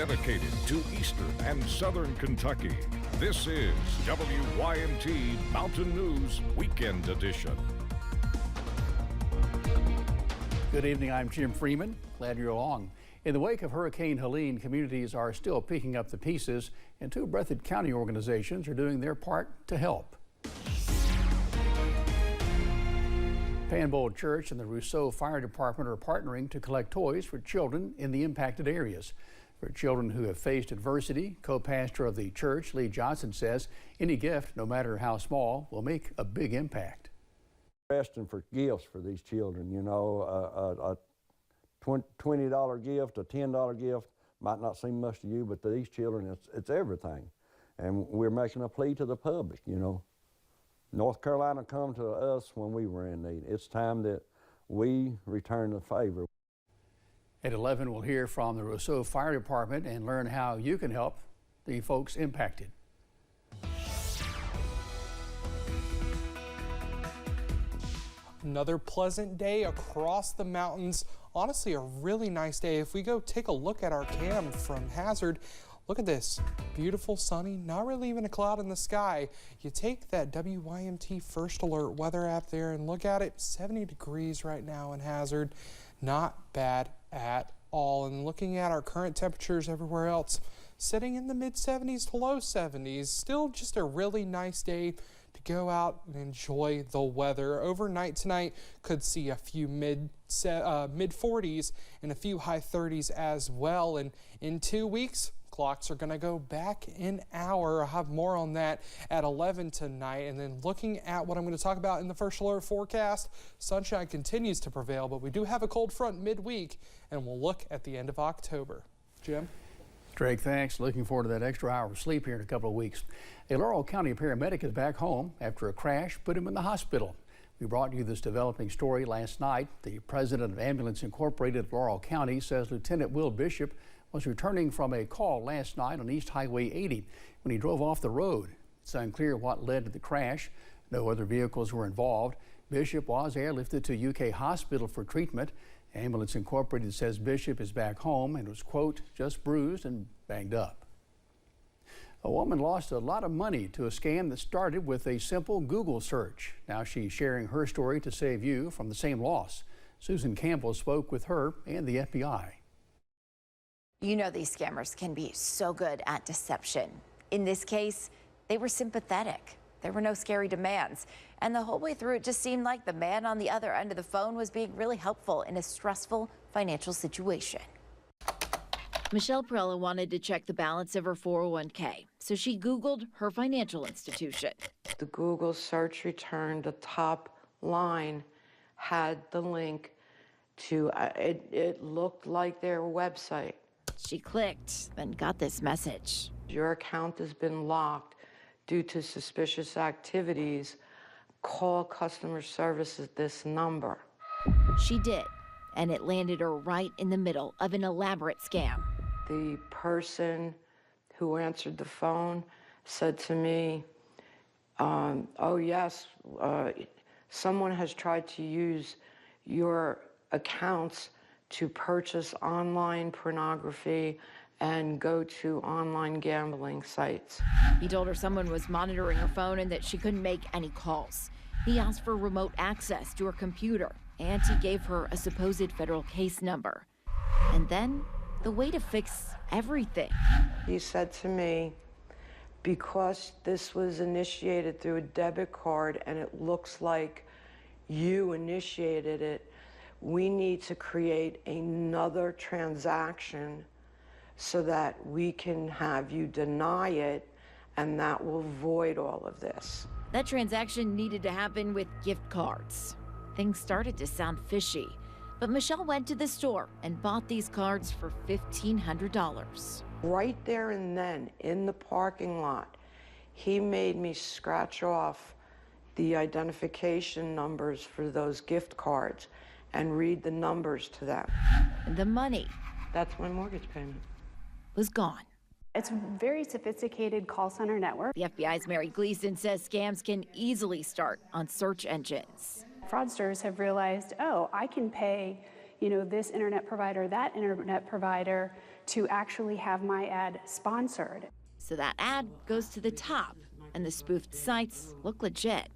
Dedicated to Eastern and Southern Kentucky, this is WYMT Mountain News Weekend Edition. Good evening, I'm Jim Freeman. Glad you're along. In the wake of Hurricane Helene, communities are still picking up the pieces, and two Breathitt County organizations are doing their part to help. Panbowl Church and the Rousseau Fire Department are partnering to collect toys for children in the impacted areas. For children who have faced adversity, co-pastor of the church, Lee Johnson, says any gift, no matter how small, will make a big impact. Asking for gifts for these children, you know, a $20 gift, a $10 gift might not seem much to you, but to these children, it's everything. And we're making a plea to the public, you know. North Carolina come to us when we were in need. It's time that we return the favor. At 11, we'll hear from the Rousseau Fire Department and learn how you can help the folks impacted. Another pleasant day across the mountains. Honestly, a really nice day. If we go take a look at our cam from Hazard, look at this. Beautiful, sunny, not really even a cloud in the sky. You take that WYMT First Alert weather app there and look at it. 70 degrees right now in Hazard. Not bad at all. And looking at our current temperatures everywhere else, sitting in the mid 70s to low 70s. Still just a really nice day to go out and enjoy the weather. Overnight tonight could see a few mid 40s and a few high 30s as well. And in 2 weeks, clocks are going to go back an hour. I'll have more on that at 11 tonight. And then looking at what I'm going to talk about in the First Alert forecast, sunshine continues to prevail, but we do have a cold front midweek, and we'll look at the end of October. Jim? Drake, thanks. Looking forward to that extra hour of sleep here in a couple of weeks. A Laurel County paramedic is back home after a crash put him in the hospital. We brought you this developing story last night. The president of Ambulance Incorporated of Laurel County says Lieutenant Will Bishop was returning from a call last night on East Highway 80 when he drove off the road. It's unclear what led to the crash. No other vehicles were involved. Bishop was airlifted to UK Hospital for treatment. Ambulance Incorporated says Bishop is back home and was, quote, just bruised and banged up. A woman lost a lot of money to a scam that started with a simple Google search. Now she's sharing her story to save you from the same loss. Susan Campbell spoke with her and the FBI. You know these scammers can be so good at deception. In this case, they were sympathetic. There were no scary demands. And the whole way through, it just seemed like the man on the other end of the phone was being really helpful in a stressful financial situation. Michelle Perella wanted to check the balance of her 401k, so she Googled her financial institution. The Google search returned, the top line had the link to, it looked like their website. She clicked, then got this message. Your account has been locked due to suspicious activities. Call customer service at this number. She did, and it landed her right in the middle of an elaborate scam. The person who answered the phone said to me, oh yes, someone has tried to use your accounts to purchase online pornography and go to online gambling sites. He told her someone was monitoring her phone and that she couldn't make any calls. He asked for remote access to her computer, and he gave her a supposed federal case number. And then the way to fix everything. He said to me, because this was initiated through a debit card and it looks like you initiated it, we need to create another transaction so that we can have you deny it, and that will void all of this. That transaction needed to happen with gift cards. Things started to sound fishy, but Michelle went to the store and bought these cards for $1,500. Right there and then, in the parking lot, he made me scratch off the identification numbers for those gift cards and read the numbers to them. And the money, that's my mortgage payment, was gone. It's a very sophisticated call center network. The FBI's Mary Gleason says scams can easily start on search engines. Fraudsters have realized, oh, I can pay, this internet provider, that internet provider to actually have my ad sponsored. So that ad goes to the top, and the spoofed sites look legit.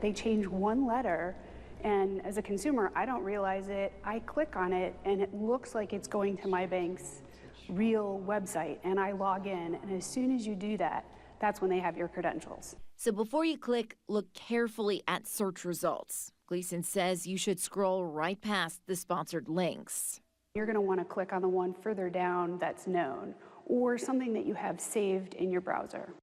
They change one letter, and as a consumer, I don't realize it. I click on it, and it looks like it's going to my bank's real website, and I log in, and as soon as you do that, that's when they have your credentials. So before you click, look carefully at search results. Gleason says you should scroll right past the sponsored links. You're going to want to click on the one further down that's known, or something that you have saved in your browser.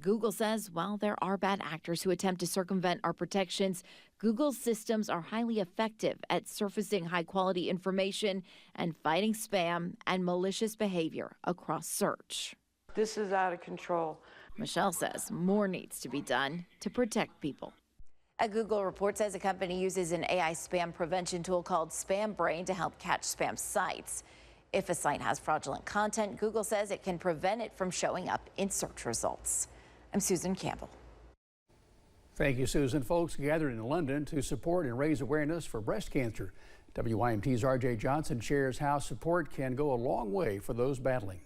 Google says while there are bad actors who attempt to circumvent our protections, Google's systems are highly effective at surfacing high-quality information and fighting spam and malicious behavior across search. This is out of control. Michelle says more needs to be done to protect people. A Google report says a company uses an AI spam prevention tool called Spam Brain to help catch spam sites. If a site has fraudulent content, Google says it can prevent it from showing up in search results. I'm Susan Campbell. Thank you, Susan. Folks gathered in London to support and raise awareness for breast cancer. WYMT's RJ Johnson shares how support can go a long way for those battling.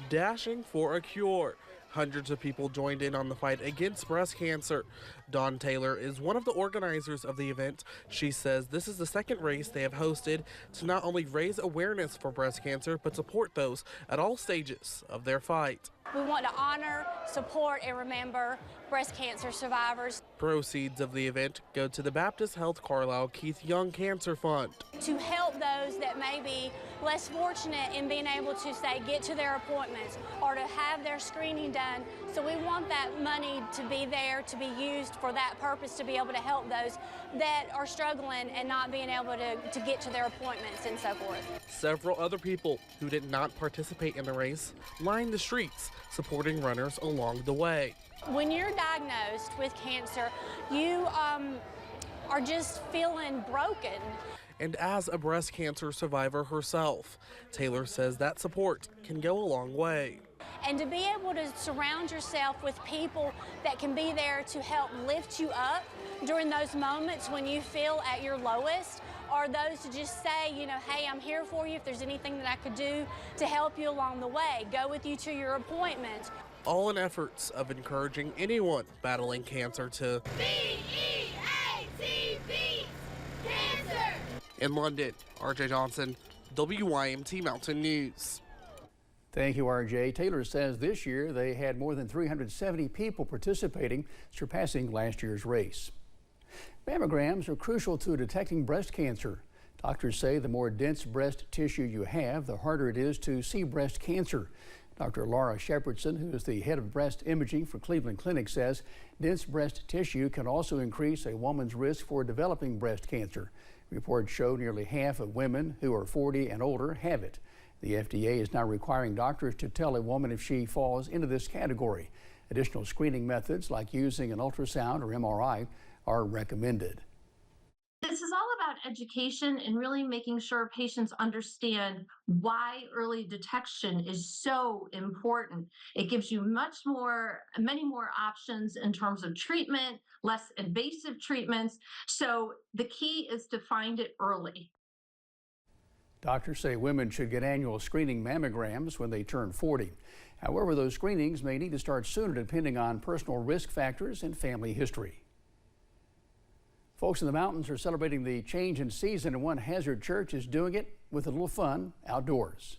Dashing for a cure. Hundreds of people joined in on the fight against breast cancer. Dawn Taylor is one of the organizers of the event. She says this is the second race they have hosted to not only raise awareness for breast cancer, but support those at all stages of their fight. We want to honor, support, and remember breast cancer survivors. Proceeds of the event go to the Baptist Health Carlisle Keith Young Cancer Fund. To help those that may be less fortunate in being able to, say, get to their appointments or to have their screening done. So we want that money to be there to be used for that purpose, to be able to help those that are struggling and not being able to get to their appointments and so forth. Several other people who did not participate in the race lined the streets, supporting runners along the way. When you're diagnosed with cancer, you are just feeling broken. And as a breast cancer survivor herself, Taylor says that support can go a long way. And to be able to surround yourself with people that can be there to help lift you up during those moments when you feel at your lowest, or those to just say, you know, hey, I'm here for you if there's anything that I could do to help you along the way, go with you to your appointment. All in efforts of encouraging anyone battling cancer to B-E-A-T-B, cancer. In London, RJ Johnson, WYMT Mountain News. Thank you, RJ. Taylor says this year they had more than 370 people participating, surpassing last year's race. Mammograms are crucial to detecting breast cancer. Doctors say the more dense breast tissue you have, the harder it is to see breast cancer. Dr. Laura Shepherdson, who is the head of breast imaging for Cleveland Clinic, says dense breast tissue can also increase a woman's risk for developing breast cancer. Reports show nearly half of women who are 40 and older have it. The FDA is now requiring doctors to tell a woman if she falls into this category. Additional screening methods like using an ultrasound or MRI are recommended. This is all about education and really making sure patients understand why early detection is so important. It gives you many more options in terms of treatment, less invasive treatments. So the key is to find it early. Doctors say women should get annual screening mammograms when they turn 40. However, those screenings may need to start sooner depending on personal risk factors and family history. Folks in the mountains are celebrating the change in season, and one Hazard church is doing it with a little fun outdoors.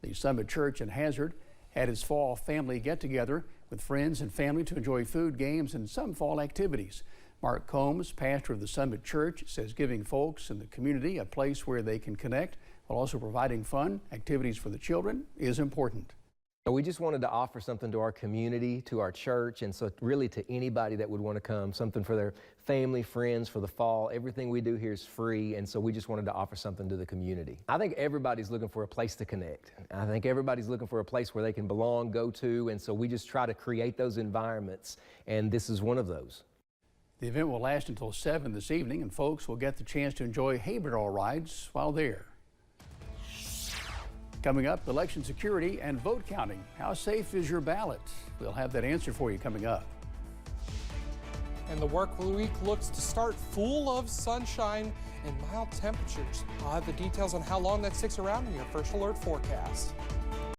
The Summit Church in Hazard had its fall family get-together with friends and family to enjoy food, games, and some fall activities. Mark Combs, pastor of the Summit Church, says giving folks in the community a place where they can connect while also providing fun activities for the children is important. We just wanted to offer something to our community, to our church, and so really to anybody that would want to come, something for their family, friends, for the fall. Everything we do here is free, and so we just wanted to offer something to the community. I think everybody's looking for a place to connect. I think everybody's looking for a place where they can belong, go to, and so we just try to create those environments, and this is one of those. The event will last until 7 this evening, and folks will get the chance to enjoy hay barrel rides while there. Coming up, election security and vote counting. How safe is your ballot? We'll have that answer for you coming up. And the work week looks to start full of sunshine and mild temperatures. I'll have the details on how long that sticks around in your first alert forecast.